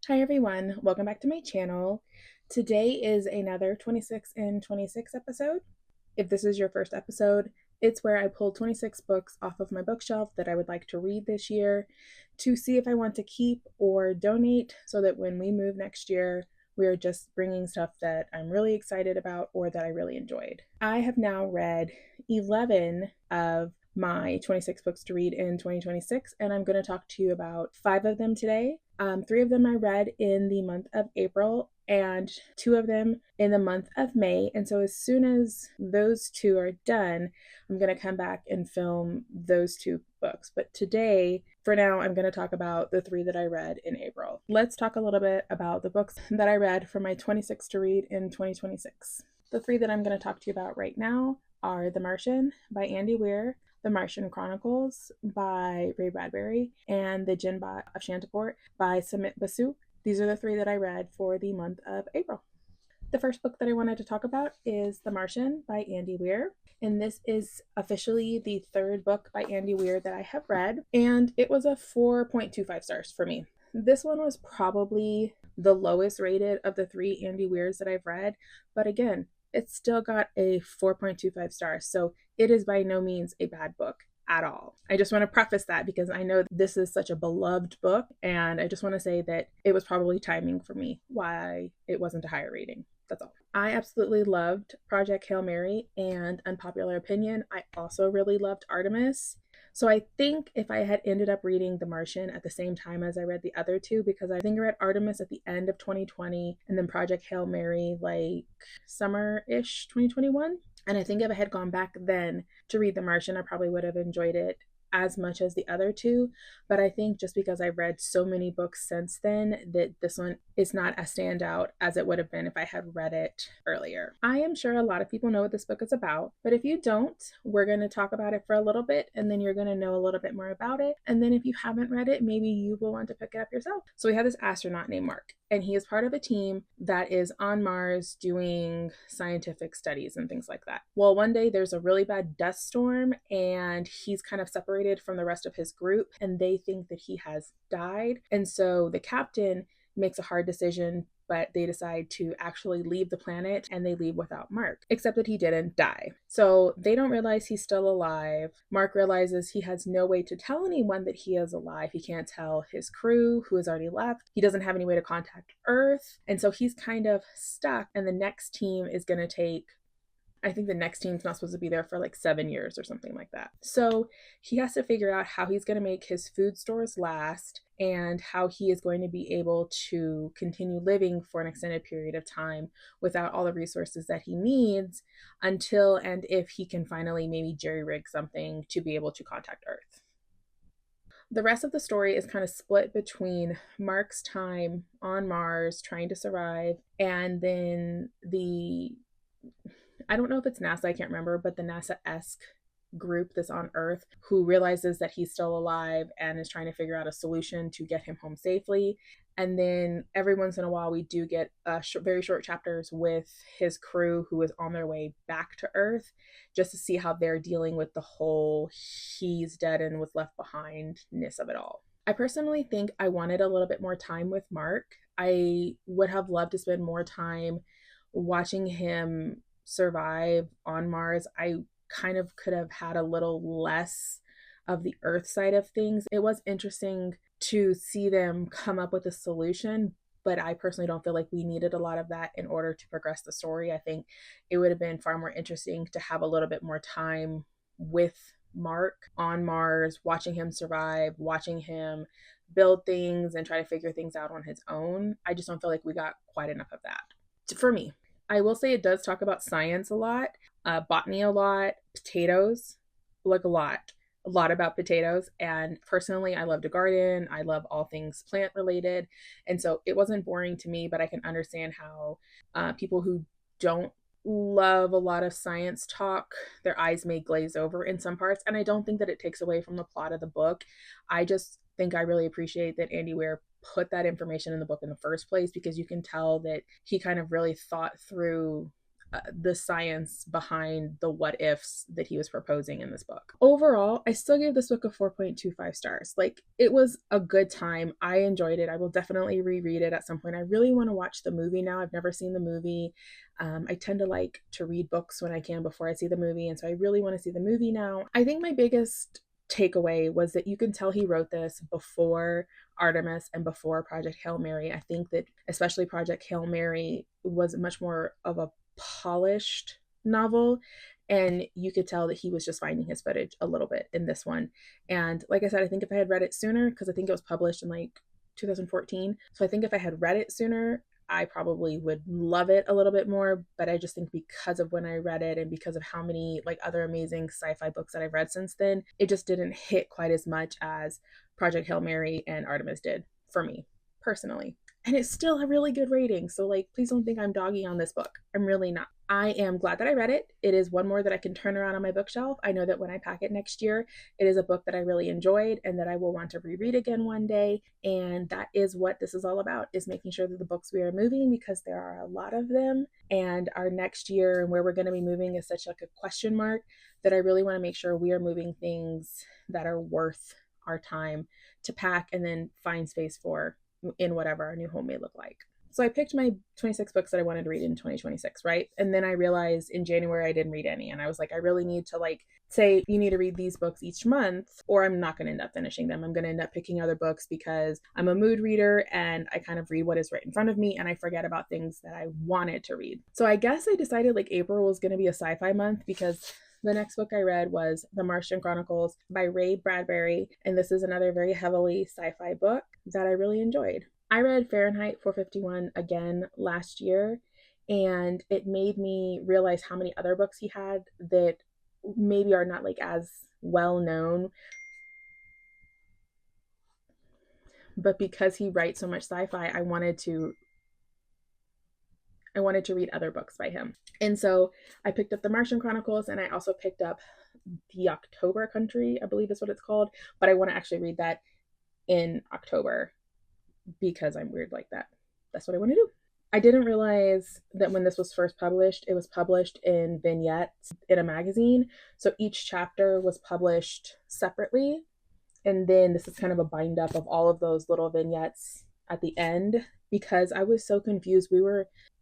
Hi everyone, welcome back to my channel. Today is another 26 in 26 episode. If this is your first episode, it's where I pulled 26 books off of my bookshelf that I would like to read this year to see if I want to keep or donate so that when we move next year, we are just bringing stuff that I'm really excited about or that I really enjoyed. I have now read 11 of my 26 books to read in 2026, and I'm going to talk to you about 5 of them today. 3 of them I read in the month of April and 2 of them in the month of May. And so as soon as those 2 are done, I'm going to come back and film those 2 books. But today, for now, I'm going to talk about the 3 that I read in April. Let's talk a little bit about the books that I read for my 26 to read in 2026. The 3 that I'm going to talk to you about right now are The Martian by Andy Weir, The Martian Chronicles by Ray Bradbury, and The Jinn-Bot of Shanitport by Sumit Basu. These are the 3 that I read for the month of April. The first book that I wanted to talk about is The Martian by Andy Weir, and this is officially the 3rd book by Andy Weir that I have read, and it was a 4.25 stars for me. This one was probably the lowest rated of the 3 Andy Weirs that I've read, but again, it's still got a 4.25 stars, so it is by no means a bad book at all. I just want to preface that because I know this is such a beloved book, and I just want to say that it was probably timing for me why it wasn't a higher rating. That's all. I absolutely loved Project Hail Mary and Unpopular Opinion. I also really loved Artemis. So I think if I had ended up reading The Martian at the same time as I read the other 2, because I think I read Artemis at the end of 2020 and then Project Hail Mary like summer-ish 2021. And I think if I had gone back then to read The Martian, I probably would have enjoyed it as much as the other 2. But I think just because I've read so many books since then that this one is not as standout as it would have been if I had read it earlier. I am sure a lot of people know what this book is about, but if you don't, we're going to talk about it for a little bit and then you're going to know a little bit more about it. And then if you haven't read it, maybe you will want to pick it up yourself. So we have this astronaut named Mark, and he is part of a team that is on Mars doing scientific studies and things like that. Well, one day there's a really bad dust storm and he's kind of separated from the rest of his group and they think that he has died. And so the captain makes a hard decision, but they decide to actually leave the planet and they leave without Mark, except that he didn't die. So they don't realize he's still alive. Mark realizes he has no way to tell anyone that he is alive. He can't tell his crew who has already left. He doesn't have any way to contact Earth. And so he's kind of stuck, and the next team is going to take, I think the next team's not supposed to be there for like 7 years or something like that. So he has to figure out how he's going to make his food stores last and how he is going to be able to continue living for an extended period of time without all the resources that he needs until and if he can finally maybe jerry-rig something to be able to contact Earth. The rest of the story is kind of split between Mark's time on Mars trying to survive and then I don't know if it's NASA, I can't remember, but the NASA-esque group that's on Earth who realizes that he's still alive and is trying to figure out a solution to get him home safely. And then every once in a while, we do get very short chapters with his crew who is on their way back to Earth just to see how they're dealing with the whole he's dead and was left behind-ness of it all. I personally think I wanted a little bit more time with Mark. I would have loved to spend more time watching him survive on Mars. I kind of could have had a little less of the Earth side of things. It was interesting to see them come up with a solution, but I personally don't feel like we needed a lot of that in order to progress the story. I think it would have been far more interesting to have a little bit more time with Mark on Mars, watching him survive, watching him build things and try to figure things out on his own. I just don't feel like we got quite enough of that for me. I will say it does talk about science a lot, botany a lot, potatoes, like a lot about potatoes. And personally, I love to garden. I love all things plant related. And so it wasn't boring to me, but I can understand how people who don't love a lot of science talk, their eyes may glaze over in some parts. And I don't think that it takes away from the plot of the book. I just think I really appreciate that Andy Weir put that information in the book in the first place, because you can tell that he kind of really thought through the science behind the what ifs that he was proposing in this book. Overall, I still gave this book a 4.25 stars. Like, it was a good time. I enjoyed it. I will definitely reread it at some point. I really want to watch the movie now. I've never seen the movie. I tend to like to read books when I can before I see the movie, and so I really want to see the movie now. I think my biggest takeaway was that you can tell he wrote this before Artemis and before Project Hail Mary. I think that especially Project Hail Mary was much more of a polished novel, and you could tell that he was just finding his footage a little bit in this one. And like I said, I think if I had read it sooner, because I think it was published in like 2014, so I think if I had read it sooner, I probably would love it a little bit more. But I just think because of when I read it and because of how many like other amazing sci-fi books that I've read since then, it just didn't hit quite as much as Project Hail Mary and Artemis did for me personally. And it's still a really good rating. So like, please don't think I'm dogging on this book. I'm really not. I am glad that I read it. It is one more that I can turn around on my bookshelf. I know that when I pack it next year, it is a book that I really enjoyed and that I will want to reread again one day. And that is what this is all about, is making sure that the books we are moving, because there are a lot of them, and our next year and where we're going to be moving is such like a question mark, that I really want to make sure we are moving things that are worth our time to pack and then find space for in whatever our new home may look like. So I picked my 26 books that I wanted to read in 2026, right? And then I realized in January I didn't read any. And I was like, I really need to like say, you need to read these books each month, or I'm not going to end up finishing them. I'm going to end up picking other books because I'm a mood reader and I kind of read what is right in front of me and I forget about things that I wanted to read. So I guess I decided like April was going to be a sci-fi month, because the next book I read was The Martian Chronicles by Ray Bradbury, and this is another very heavily sci-fi book that I really enjoyed. I read Fahrenheit 451 again last year, and it made me realize how many other books he had that maybe are not like as well known, but because he writes so much sci-fi, I wanted to read other books by him. And so I picked up The Martian Chronicles, and I also picked up The October Country, I believe is what it's called, but I want to actually read that in October because I'm weird like that. That's what I want to do. I didn't realize that when this was first published, it was published in vignettes in a magazine. So each chapter was published separately. And then this is kind of a bind up of all of those little vignettes at the end, because I was so confused.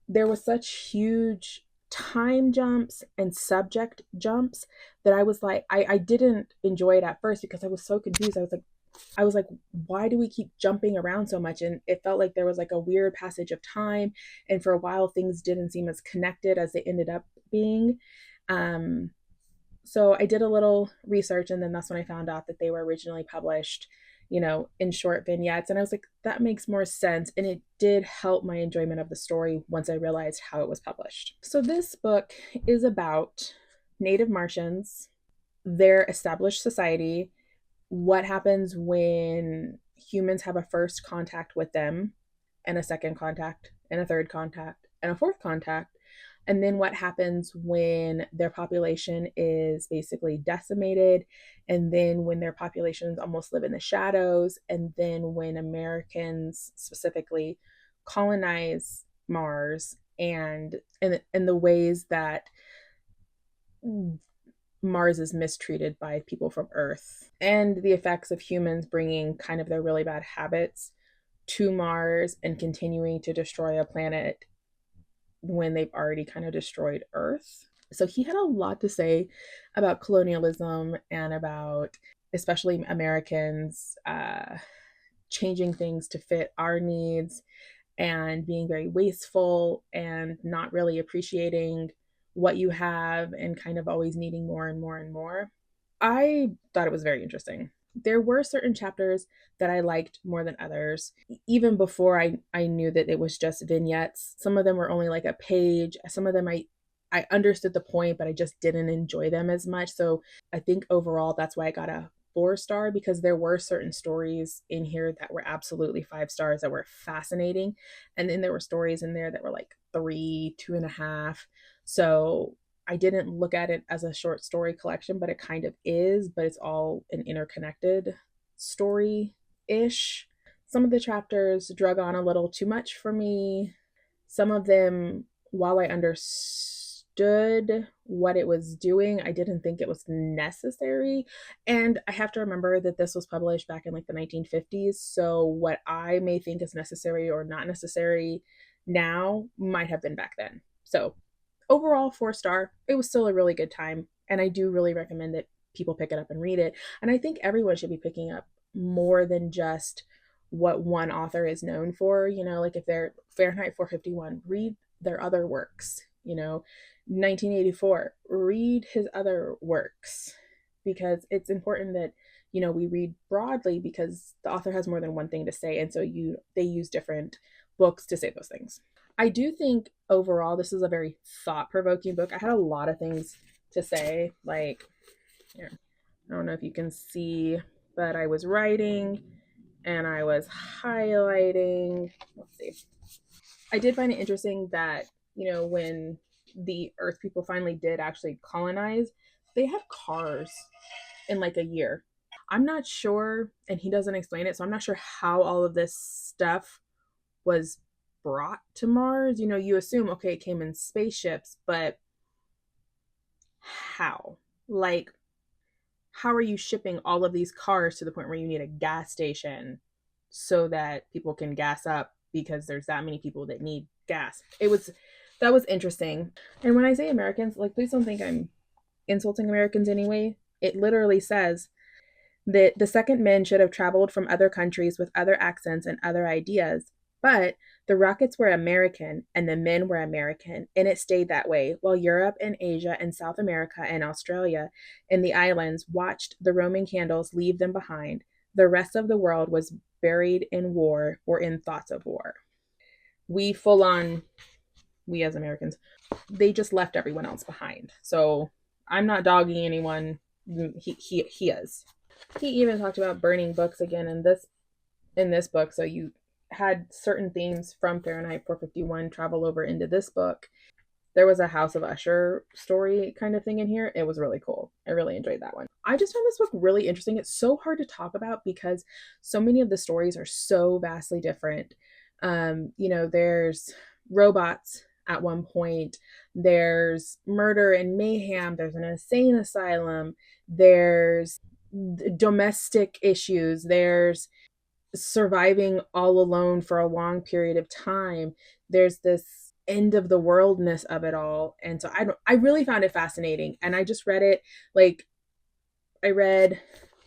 There was such huge time jumps and subject jumps that I was like, I didn't enjoy it at first because I was so confused. I was like, why do we keep jumping around so much? And it felt like there was like a weird passage of time. And for a while, things didn't seem as connected as they ended up being. So I did a little research, and then that's when I found out that they were originally published, in short vignettes. And I was like, that makes more sense. And it did help my enjoyment of the story once I realized how it was published. So this book is about native Martians, their established society, what happens when humans have a first contact with them, and a second contact, and a third contact, and a fourth contact, and then what happens when their population is basically decimated, and then when their populations almost live in the shadows, and then when Americans specifically colonize Mars, and the ways that Mars is mistreated by people from Earth, and the effects of humans bringing kind of their really bad habits to Mars and continuing to destroy a planet when they've already kind of destroyed Earth. So he had a lot to say about colonialism and about especially Americans changing things to fit our needs and being very wasteful and not really appreciating what you have and kind of always needing more and more and more. I thought it was very interesting. There were certain chapters that I liked more than others, even before I knew that it was just vignettes. Some of them were only like a page. Some of them I understood the point, but I just didn't enjoy them as much. So I think overall that's why I got a 4-star, because there were certain stories in here that were absolutely 5 stars that were fascinating. And then there were stories in there that were like 3, 2.5. So I didn't look at it as a short story collection, but it kind of is, but it's all an interconnected story-ish. Some of the chapters drug on a little too much for me. Some of them, while I understood understood what it was doing. I didn't think it was necessary. And I have to remember that this was published back in like the 1950s. So what I may think is necessary or not necessary now might have been back then. So overall, 4-star. It was still a really good time. And I do really recommend that people pick it up and read it. And I think everyone should be picking up more than just what one author is known for. You know, like if they're Fahrenheit 451, read their other works. You know, 1984, read his other works, because it's important that, you know, we read broadly because the author has more than one thing to say, and so they use different books to say those things. I do think overall this is a very thought-provoking book. I had a lot of things to say, like, here, I don't know if you can see, but I was writing and I was highlighting. Let's see. I did find it interesting that, you know, when the Earth people finally did actually colonize, they had cars in like a year. I'm not sure, and he doesn't explain it, so I'm not sure how all of this stuff was brought to Mars. You know, you assume, okay, it came in spaceships, but how? Like, how are you shipping all of these cars to the point where you need a gas station so that people can gas up because there's that many people that need gas? That was interesting. And when I say Americans, like, please don't think I'm insulting Americans anyway. It literally says that the second men should have traveled from other countries with other accents and other ideas, but the rockets were American and the men were American, and it stayed that way while Europe and Asia and South America and Australia and the islands watched the Roman candles leave them behind. The rest of the world was buried in war or in thoughts of war. We as Americans, they just left everyone else behind. So I'm not dogging anyone. He is. He even talked about burning books again in this book. So you had certain themes from Fahrenheit 451 travel over into this book. There was a House of Usher story kind of thing in here. It was really cool. I really enjoyed that one. I just found this book really interesting. It's so hard to talk about because so many of the stories are so vastly different. You know, there's robots at one point, there's murder and mayhem, there's an insane asylum, there's domestic issues, there's surviving all alone for a long period of time, there's this end of the worldness of it all. And so I really found it fascinating, and I just read it, like, I read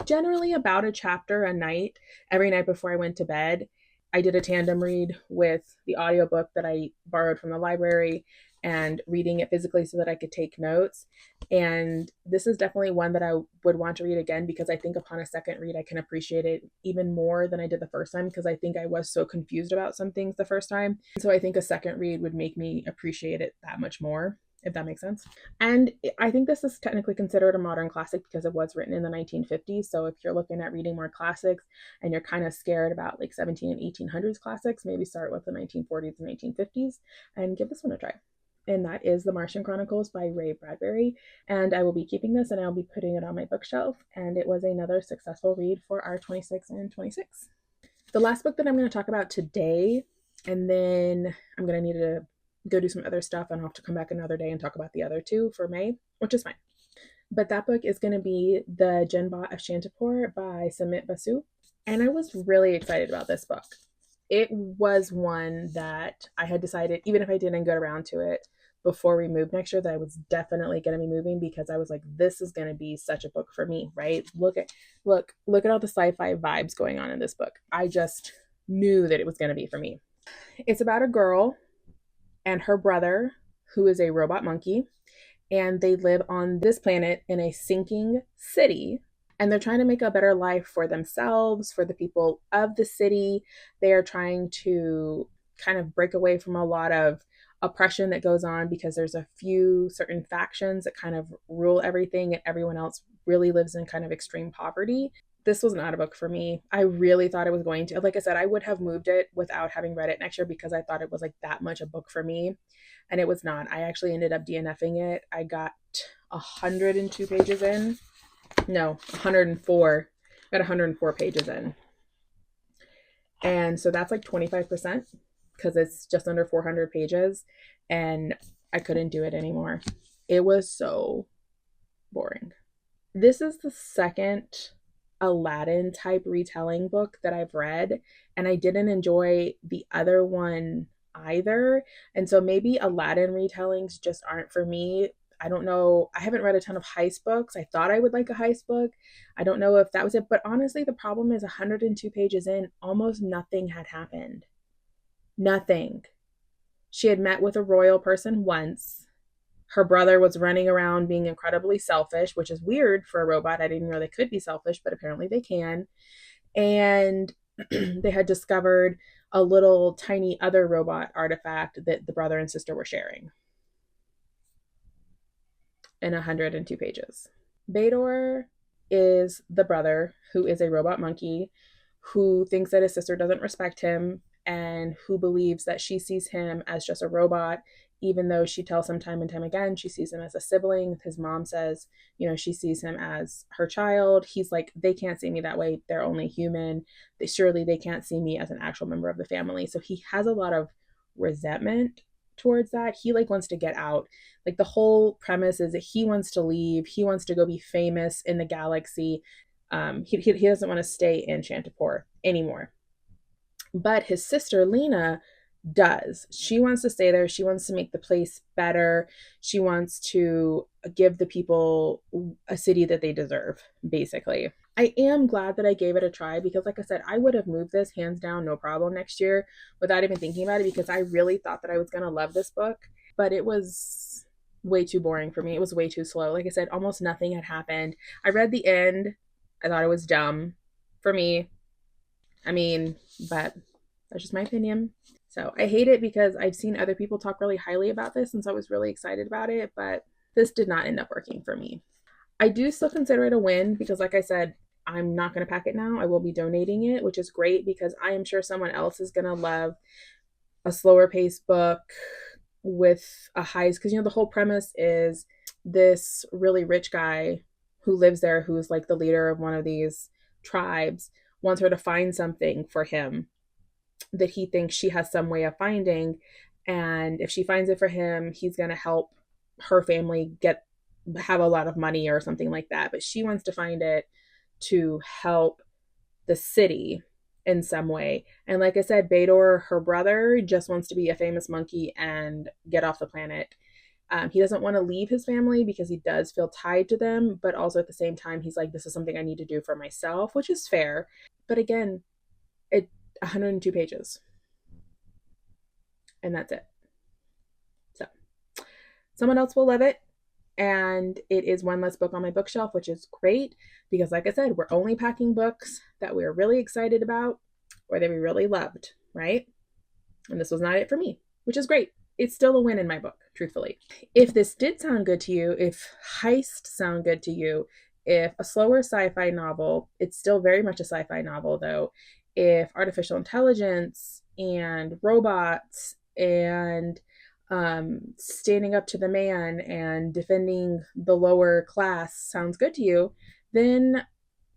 generally about a chapter a night every night before I went to bed. I did a tandem read with the audiobook that I borrowed from the library and reading it physically so that I could take notes. And this is definitely one that I would want to read again, because I think upon a second read, I can appreciate it even more than I did the first time, because I think I was so confused about some things the first time. So I think a second read would make me appreciate it that much more, if that makes sense. And I think this is technically considered a modern classic because it was written in the 1950s. So if you're looking at reading more classics and you're kind of scared about like 17 and 1800s classics, maybe start with the 1940s and 1950s and give this one a try. And that is The Martian Chronicles by Ray Bradbury. And I will be keeping this and I'll be putting it on my bookshelf. And it was another successful read for our 26 and 26. The last book that I'm going to talk about today, and then I'm going to need to go do some other stuff and I'll have to come back another day and talk about the other two for May, which is fine. But that book is going to be The Jinn-Bot of Shanitport by Samit Basu. And I was really excited about this book. It was one that I had decided, even if I didn't get around to it before we moved next year, that I was definitely going to be moving, because I was like, this is going to be such a book for me, right? Look at all the sci-fi vibes going on in this book. I just knew that it was going to be for me. It's about a girl and her brother, who is a robot monkey, and they live on this planet in a sinking city, and they're trying to make a better life for themselves, for the people of the city. They are trying to kind of break away from a lot of oppression that goes on, because there's a few certain factions that kind of rule everything, and everyone else really lives in kind of extreme poverty. This was not a book for me. I really thought it was going to, like I said, I would have moved it without having read it next year, because I thought it was like that much a book for me, and it was not. I actually ended up DNFing it. I got 102 pages in. No, 104. I got 104 pages in. And so that's like 25%, because it's just under 400 pages. And I couldn't do it anymore. It was so boring. This is the second Aladdin type retelling book that I've read, and I didn't enjoy the other one either. And so maybe Aladdin retellings just aren't for me. I don't know. I haven't read a ton of heist books. I thought I would like a heist book. I don't know if that was it. But honestly, the problem is 102 pages in, almost nothing had happened. Nothing. She had met with a royal person once. Her brother was running around being incredibly selfish, which is weird for a robot. I didn't know they could be selfish, but apparently they can. And they had discovered a little tiny other robot artifact that the brother and sister were sharing in 102 pages. Bador is the brother who is a robot monkey who thinks that his sister doesn't respect him and who believes that she sees him as just a robot, even though she tells him time and time again she sees him as a sibling. His mom says, she sees him as her child. He's like, they can't see me that way. They're only human. Surely they can't see me as an actual member of the family. So he has a lot of resentment towards that. He wants to get out. The whole premise is that he wants to leave. He wants to go be famous in the galaxy. He doesn't want to stay in Shanitport anymore. But his sister Lena does. She wants to stay there. She wants to make the place better. She wants to give the people a city that they deserve, basically. I am glad that I gave it a try because, like I said, I would have moved this hands down, no problem, next year without even thinking about it because I really thought that I was going to love this book, but it was way too boring for me. It was way too slow. Like I said, almost nothing had happened. I read the end. I thought it was dumb for me. But that's just my opinion. So I hate it because I've seen other people talk really highly about this, and so I was really excited about it, but this did not end up working for me. I do still consider it a win because, like I said, I'm not going to pack it now. I will be donating it, which is great because I am sure someone else is going to love a slower paced book with a heist. Because, the whole premise is this really rich guy who lives there, who's the leader of one of these tribes, wants her to find something for him that he thinks she has some way of finding. And if she finds it for him, he's going to help her family have a lot of money or something like that. But she wants to find it to help the city in some way. And like I said, Bador, her brother, just wants to be a famous monkey and get off the planet. He doesn't want to leave his family because he does feel tied to them, but also at the same time, he's like, this is something I need to do for myself, which is fair. But again, 102 pages. And that's it. So someone else will love it. And it is one less book on my bookshelf, which is great because, like I said, we're only packing books that we're really excited about or that we really loved, right? And this was not it for me, which is great. It's still a win in my book, truthfully. If this did sound good to you, if heist sound good to you, if a slower sci-fi novel, it's still very much a sci-fi novel though, if artificial intelligence and robots and standing up to the man and defending the lower class sounds good to you, then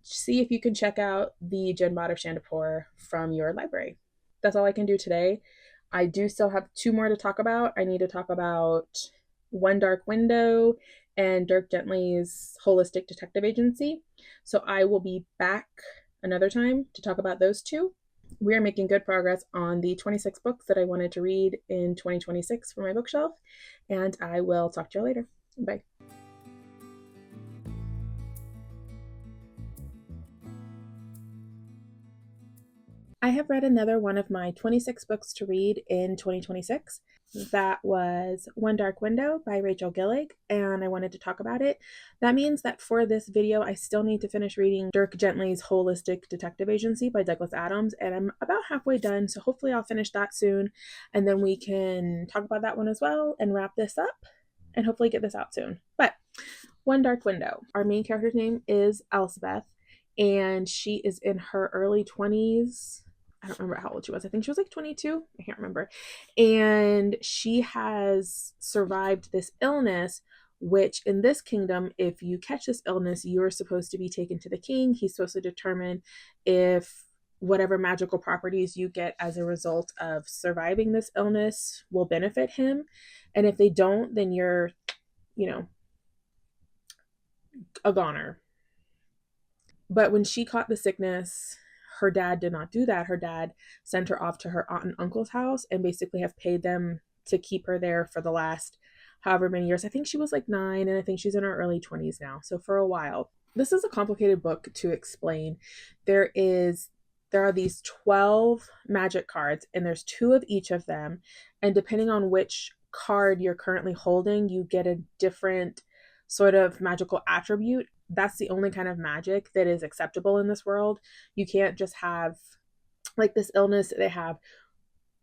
see if you can check out the Jinn-Bot of Shanitport from your library. That's all I can do today. I do still have 2 more to talk about. I need to talk about One Dark Window and Dirk Gently's Holistic Detective Agency. So I will be back another time to talk about those 2. We are making good progress on the 26 books that I wanted to read in 2026 for my bookshelf, and I will talk to you later. Bye. I have read another one of my 26 books to read in 2026. That was One Dark Window by Rachel Gillig, and I wanted to talk about it. That means that for this video, I still need to finish reading Dirk Gently's Holistic Detective Agency by Douglas Adams, and I'm about halfway done, so hopefully I'll finish that soon, and then we can talk about that one as well and wrap this up and hopefully get this out soon. But One Dark Window. Our main character's name is Elspeth, and she is in her early 20s. I don't remember how old she was. I think she was 22. I can't remember. And she has survived this illness, which in this kingdom, if you catch this illness, you're supposed to be taken to the king. He's supposed to determine if whatever magical properties you get as a result of surviving this illness will benefit him. And if they don't, then you're, you know, a goner. But when she caught the sickness, her dad did not do that. Her dad sent her off to her aunt and uncle's house and basically have paid them to keep her there for the last however many years. I think she was like 9, and I think she's in her early 20s now. So for a while. This is a complicated book to explain. There are these 12 magic cards, and there's 2 of each of them. And depending on which card you're currently holding, you get a different sort of magical attribute. That's the only kind of magic that is acceptable in this world. You can't just have like this illness they have.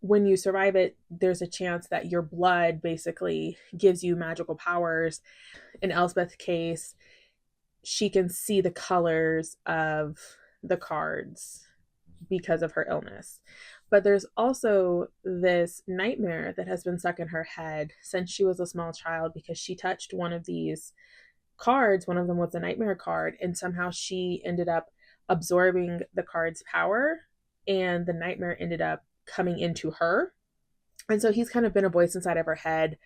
When you survive it, there's a chance that your blood basically gives you magical powers. In Elspeth's case, she can see the colors of the cards because of her illness. But there's also this nightmare that has been stuck in her head since she was a small child, because she touched one of these cards. One of them was a nightmare card, and somehow she ended up absorbing the card's power, and the nightmare ended up coming into her. And so he's kind of been a voice inside of her head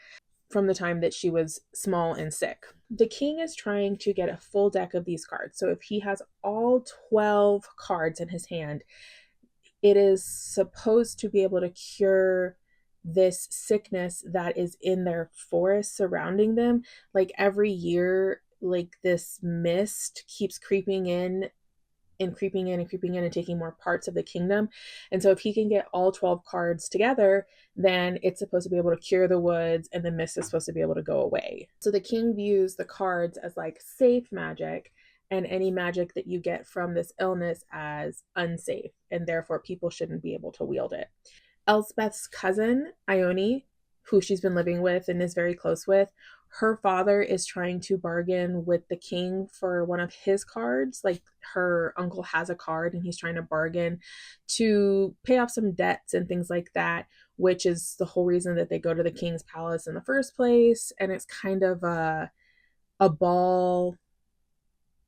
from the time that she was small and sick. The king is trying to get a full deck of these cards. So if he has all 12 cards in his hand, it is supposed to be able to cure this sickness that is in their forest surrounding them. Like every year, like this mist keeps creeping in and creeping in and creeping in and taking more parts of the kingdom. And so if he can get all 12 cards together, then it's supposed to be able to cure the woods, and the mist is supposed to be able to go away. So the king views the cards as like safe magic, and any magic that you get from this illness as unsafe, and therefore people shouldn't be able to wield it. Elspeth's cousin, Ione, who she's been living with and is very close with, her father is trying to bargain with the king for one of his cards. Like her uncle has a card and he's trying to bargain to pay off some debts and things like that, which is the whole reason that they go to the king's palace in the first place. And it's kind of a ball,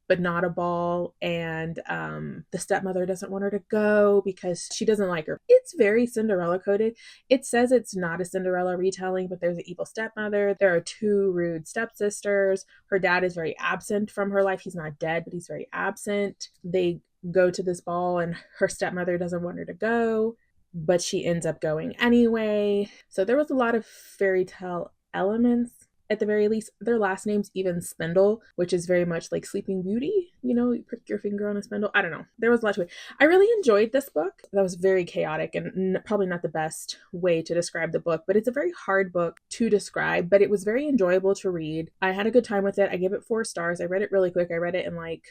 but not a ball. And the stepmother doesn't want her to go because she doesn't like her. It's very Cinderella coded. It says it's not a Cinderella retelling, but there's an evil stepmother. There are 2 rude stepsisters. Her dad is very absent from her life. He's not dead, but he's very absent. They go to this ball and her stepmother doesn't want her to go, but she ends up going anyway. So there was a lot of fairy tale elements. At the very least, their last name's even Spindle, which is very much like Sleeping Beauty. You know, you put your finger on a spindle. I don't know. There was a lot to it. I really enjoyed this book. That was very chaotic and probably not the best way to describe the book, but it's a very hard book to describe, but it was very enjoyable to read. I had a good time with it. I gave it 4 stars. I read it really quick. I read it in like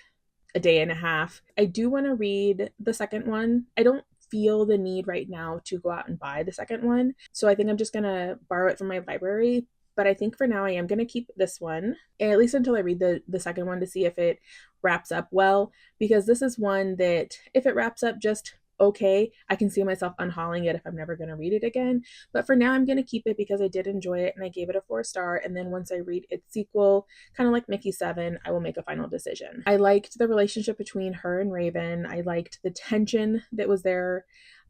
a day and a half. I do want to read the second one. I don't feel the need right now to go out and buy the second one, so I think I'm just going to borrow it from my library. But I think for now I am going to keep this one, at least until I read the second one to see if it wraps up well, because this is one that if it wraps up just okay, I can see myself unhauling it if I'm never going to read it again. But for now, I'm going to keep it because I did enjoy it and I gave it a 4-star. And then once I read its sequel, kind of like Mickey 7, I will make a final decision. I liked the relationship between her and Raven. I liked the tension that was there.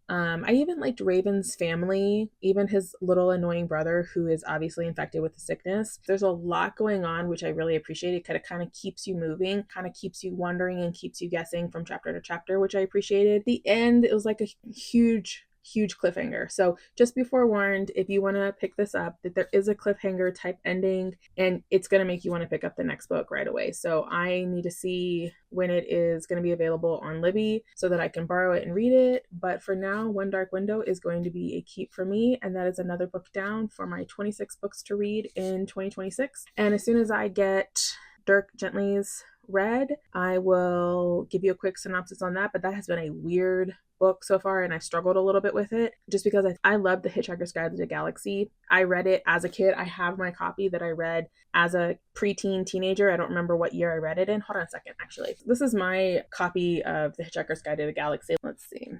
I even liked Raven's family, even his little annoying brother, who is obviously infected with the sickness. There's a lot going on, which I really appreciate. It kind of keeps you moving, kind of keeps you wondering and keeps you guessing from chapter to chapter, which I appreciated. The end, it was like a huge cliffhanger. So just be forewarned, if you want to pick this up, that there is a cliffhanger type ending, and it's going to make you want to pick up the next book right away. So I need to see when it is going to be available on Libby so that I can borrow it and read it. But for now, One Dark Window is going to be a keep for me, and that is another book down for my 26 books to read in 2026. And as soon as I get Dirk Gently's read, I will give you a quick synopsis on that. But that has been a weird book so far, and I've struggled a little bit with it just because I love The Hitchhiker's Guide to the Galaxy. I read it as a kid. I have my copy that I read as a preteen teenager. I don't remember what year I read it in. Hold on a second, actually. This is my copy of The Hitchhiker's Guide to the Galaxy. Let's see.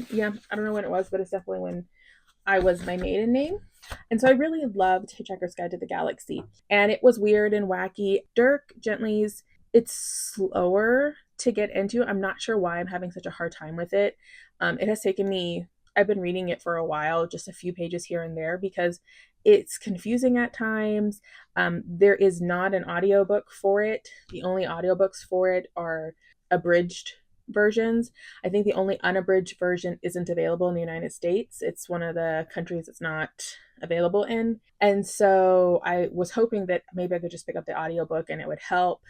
Yeah, I don't know when it was, but it's definitely when I was my maiden name. And so I really loved Hitchhiker's Guide to the Galaxy. And it was weird and wacky. Dirk Gently's it's slower to get into. I'm not sure why I'm having such a hard time with it. It has taken me, I've been reading it for a while, just a few pages here and there, because it's confusing at times. There is not an audiobook for it. The only audiobooks for it are abridged versions. I think the only unabridged version isn't available in the United States. It's one of the countries it's not available in. And so I was hoping that maybe I could just pick up the audiobook and it would help,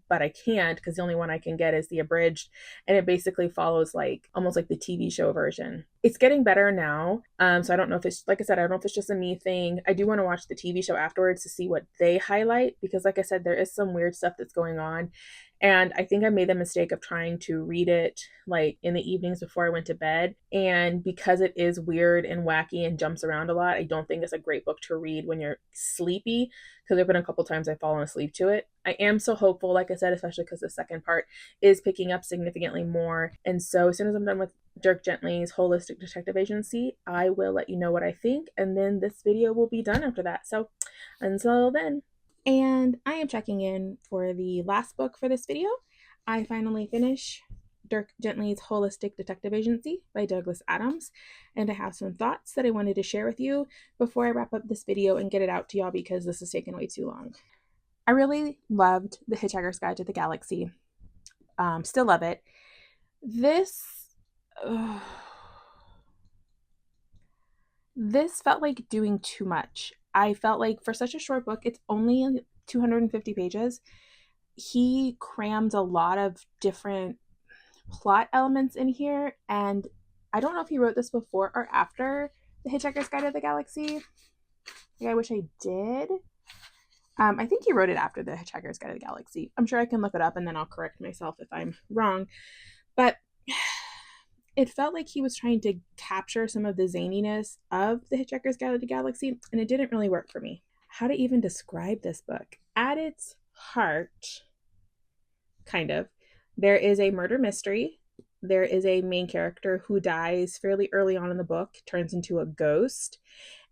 but I can't because the only one I can get is the abridged, and it basically follows like almost like the TV show version. It's getting better now, so I don't know if it's, like I said, I don't know if it's just a me thing. I do want to watch the TV show afterwards to see what they highlight, because like I said, there is some weird stuff that's going on, and I think I made the mistake of trying to read it like in the evenings before I went to bed, and because it is weird and wacky and jumps around a lot, I don't think it's a great book to read when you're sleepy, because there have been a couple times I've fallen asleep to it. I am so hopeful, like I said, especially because the second part is picking up significantly more. And so as soon as I'm done with Dirk Gently's Holistic Detective Agency, I will let you know what I think, and then this video will be done after that. So until then. And I am checking in for the last book for this video. I finally finished Dirk Gently's Holistic Detective Agency by Douglas Adams, and I have some thoughts that I wanted to share with you before I wrap up this video and get it out to y'all, because this has taken way too long. I really loved The Hitchhiker's Guide to the Galaxy. Still love it. This felt like doing too much. I felt like for such a short book, it's only 250 pages. He crammed a lot of different plot elements in here, and I don't know if he wrote this before or after The Hitchhiker's Guide to the Galaxy. Like, I wish I did. I think he wrote it after The Hitchhiker's Guide to the Galaxy. I'm sure I can look it up and then I'll correct myself if I'm wrong. But it felt like he was trying to capture some of the zaniness of The Hitchhiker's Guide to the Galaxy, and it didn't really work for me. How to even describe this book? At its heart, kind of, there is a murder mystery. There is a main character who dies fairly early on in the book, turns into a ghost,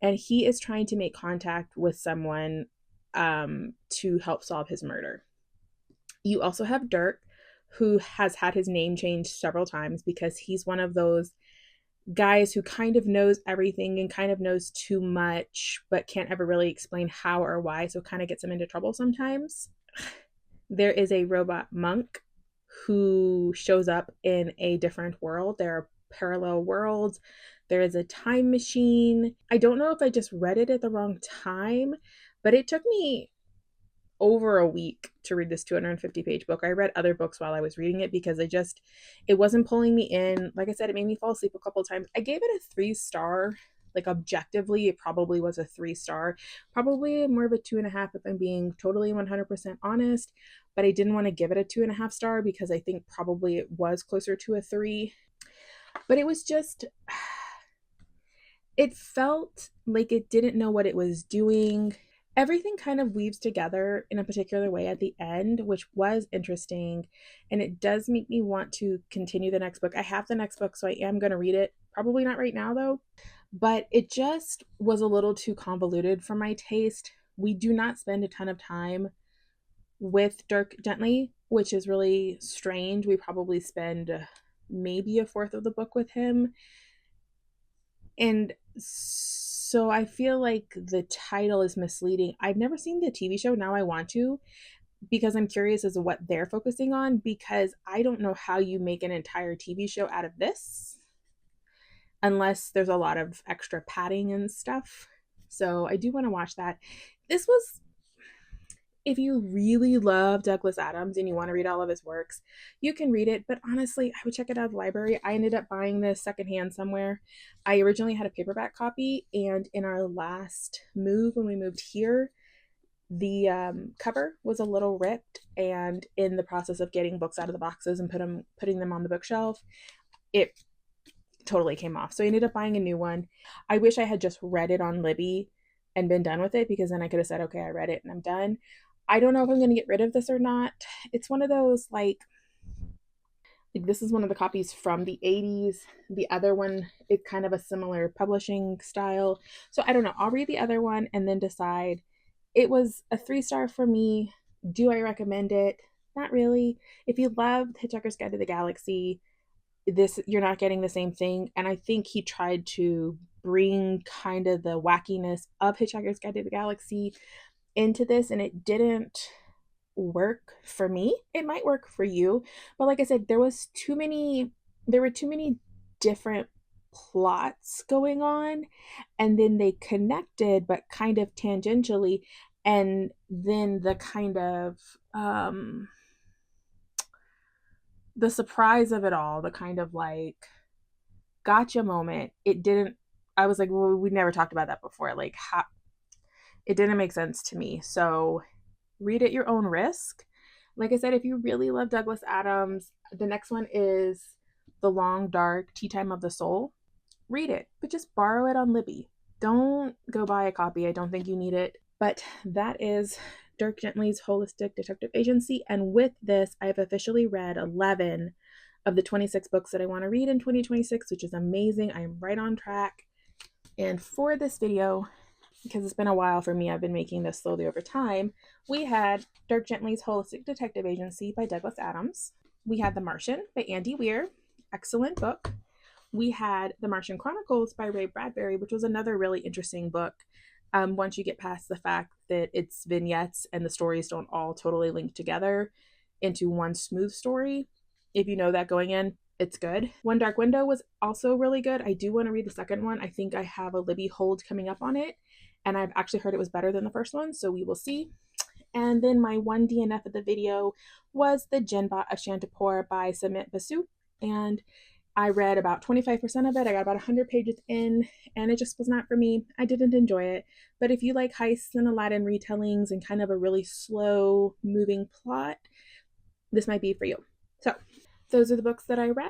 and he is trying to make contact with someone to help solve his murder. You also have Dirk, who has had his name changed several times because he's one of those guys who kind of knows everything and kind of knows too much, but can't ever really explain how or why, so kind of gets him into trouble sometimes. There is a robot monk who shows up in a different world. There are parallel worlds. There is a time machine. I don't know if I just read it at the wrong time, but it took me over a week to read this 250-page book. I read other books while I was reading it because it wasn't pulling me in. Like I said, it made me fall asleep a couple of times. I gave it a 3-star. Like, objectively, it probably was a 3-star. Probably more of a 2.5 if I'm being totally 100% honest. But I didn't want to give it a 2.5 star because I think probably it was closer to a 3. But it was just, it felt like it didn't know what it was doing. Everything kind of weaves together in a particular way at the end, which was interesting, and it does make me want to continue the next book. I have the next book, so I am going to read it. Probably not right now, though, but it just was a little too convoluted for my taste. We do not spend a ton of time with Dirk Gently, which is really strange. We probably spend maybe a fourth of the book with him, and so I feel like the title is misleading. I've never seen the TV show. Now I want to, because I'm curious as to what they're focusing on, because I don't know how you make an entire TV show out of this unless there's a lot of extra padding and stuff. So I do want to watch that. This was, if you really love Douglas Adams and you want to read all of his works, you can read it. But honestly, I would check it out at the library. I ended up buying this secondhand somewhere. I originally had a paperback copy, and in our last move, when we moved here, the cover was a little ripped, and in the process of getting books out of the boxes and putting them on the bookshelf, it totally came off. So I ended up buying a new one. I wish I had just read it on Libby and been done with it, because then I could have said, okay, I read it and I'm done. I don't know if I'm going to get rid of this or not. It's one of those, like this is one of the copies from the 80s. The other one is kind of a similar publishing style. So I don't know. I'll read the other one and then decide. It was a 3-star for me. Do I recommend it? not really. If you loved Hitchhiker's Guide to the Galaxy, this, you're not getting the same thing. And I think he tried to bring kind of the wackiness of Hitchhiker's Guide to the Galaxy into this, and it didn't work for me. It might work for you, but like I said, there were too many different plots going on, and then they connected but kind of tangentially, and then the kind of the surprise of it all, the kind of like gotcha moment, it didn't, I was like, well, we never talked about that before. Like, how, it didn't make sense to me. So read at your own risk. Like I said, if you really love Douglas Adams, the next one is The Long Dark Tea Time of the Soul. Read it, but just borrow it on Libby. Don't go buy a copy. I don't think you need it. But that is Dirk Gently's Holistic Detective Agency. And with this, I've officially read 11 of the 26 books that I want to read in 2026, which is amazing. I am right on track. And for this video, because it's been a while for me, I've been making this slowly over time, we had Dirk Gently's Holistic Detective Agency by Douglas Adams. We had The Martian by Andy Weir. Excellent book. We had The Martian Chronicles by Ray Bradbury, which was another really interesting book. Once you get past the fact that it's vignettes and the stories don't all totally link together into one smooth story, if you know that going in, it's good. One Dark Window was also really good. I do want to read the second one. I think I have a Libby hold coming up on it, and I've actually heard it was better than the first one, so we will see. And then my one DNF of the video was the Jinn-Bot of Shanitport by Sumit Basu, and I read about 25% of it. I got about 100 pages in, and it just was not for me. I didn't enjoy it. But if you like heists and Aladdin retellings and kind of a really slow moving plot, this might be for you. So those are the books that I read.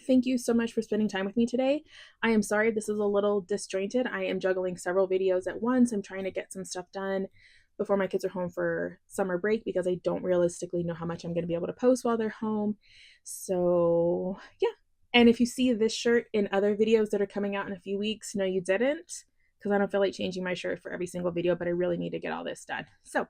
Thank you so much for spending time with me today. I am sorry this is a little disjointed. I am juggling several videos at once. I'm trying to get some stuff done before my kids are home for summer break, because I don't realistically know how much I'm going to be able to post while they're home. So yeah. And if you see this shirt in other videos that are coming out in a few weeks, no, you didn't, because I don't feel like changing my shirt for every single video, but I really need to get all this done. So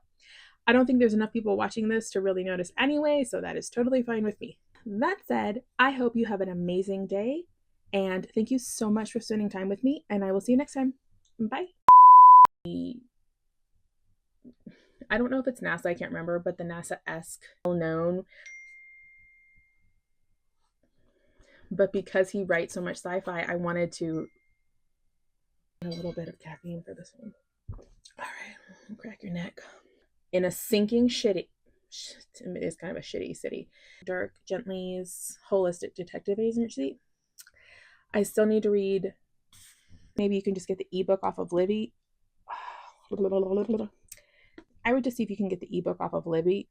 I don't think there's enough people watching this to really notice anyway, so that is totally fine with me. That said, I hope you have an amazing day, and thank you so much for spending time with me, and I will see you next time. Bye. I don't know if it's NASA, I can't remember, but the NASA-esque, well-known. But because he writes so much sci-fi, I wanted to a little bit of caffeine for this one. All right, crack your neck. In a sinking shitty, it is kind of a shitty city, Dirk Gently's Holistic Detective Agency. I still need to read. Maybe you can just get the ebook off of Libby. I would just see if you can get the ebook off of Libby.